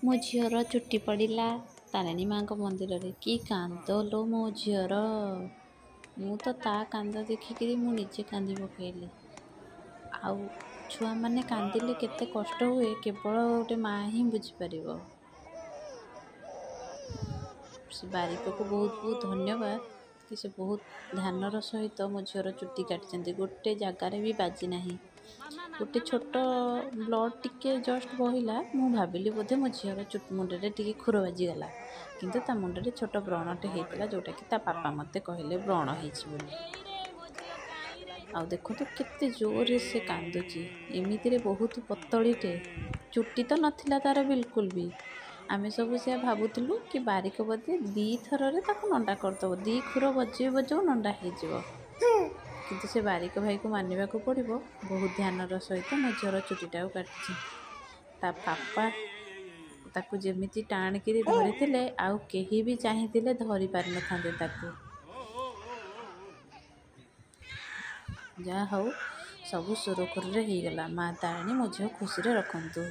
ମୋ ଝିଅର ଚୁଟି ପଡ଼ିଲା ତାରିଣୀ ମାଙ୍କ ମନ୍ଦିରରେ। କି କାନ୍ଦ ଲୋ ମୋ ଝିଅର। ମୁଁ ତ ତା କାନ୍ଦ ଦେଖିକିରି ମୁଁ ନିଜେ କାନ୍ଦି ପକେଇଲି। ଆଉ ଛୁଆମାନେ କାନ୍ଦିଲେ କେତେ କଷ୍ଟ ହୁଏ କେବଳ ଗୋଟେ ମା' ହିଁ ବୁଝିପାରିବ। ସେ ବାରିକକୁ ବହୁତ ବହୁତ ଧନ୍ୟବାଦ କି ସେ ବହୁତ ଧ୍ୟାନର ସହିତ ମୋ ଝିଅର ଚୁଟି କାଟିଛନ୍ତି। ଗୋଟେ ଜାଗାରେ ବି ବାଜି ନାହିଁ। ଗୋଟେ ଛୋଟ ବ୍ଲଡ଼ ଟିକେ ଜଷ୍ଟ ବହିଲା, ମୁଁ ଭାବିଲି ବୋଧେ ମୋ ଝିଅର ମୁଣ୍ଡରେ ଟିକେ ଖୁର ବାଜିଗଲା, କିନ୍ତୁ ତା ମୁଣ୍ଡରେ ଛୋଟ ବ୍ରଣଟେ ହେଇଥିଲା, ଯେଉଁଟାକି ତା ବାପା ମୋତେ କହିଲେ ବ୍ରଣ ହେଇଛି ବୋଲି। ଆଉ ଦେଖନ୍ତୁ କେତେ ଜୋରରେ ସେ କାନ୍ଦୁଛି। ଏମିତିରେ ବହୁତ ପତଳିଟେ, ଚୁଟି ତ ନଥିଲା ତାର ବିଲକୁଲ ବି। ଆମେ ସବୁ ସେୟା ଭାବୁଥିଲୁ କି ବାରିକ ବୋଧେ 2 ଥରରେ ତାକୁ ନଣ୍ଡା କରିଦେବ, 2 ଖୁର ବଜେଇ ନଣ୍ଡା ହେଇଯିବ। କିନ୍ତୁ ସେ ବାରିକ ଭାଇକୁ ମାନିବାକୁ ପଡ଼ିବ, ବହୁତ ଧ୍ୟାନର ସହିତ ମୋ ଝିଅର ଚୁଟିଟାକୁ କାଟିଛି। ତା ବାପା ତାକୁ ଯେମିତି ଟାଣିକିରି ଧରିଥିଲେ, ଆଉ କେହି ବି ଚାହିଁଥିଲେ ଧରି ପାରିନଥାନ୍ତେ ତାକୁ। ଯାହା ହଉ ସବୁ ସୁରୁଖୁରୁରେ ହେଇଗଲା। ମା ତାରିଣୀ ମୋ ଝିଅ ଖୁସିରେ ରଖନ୍ତୁ।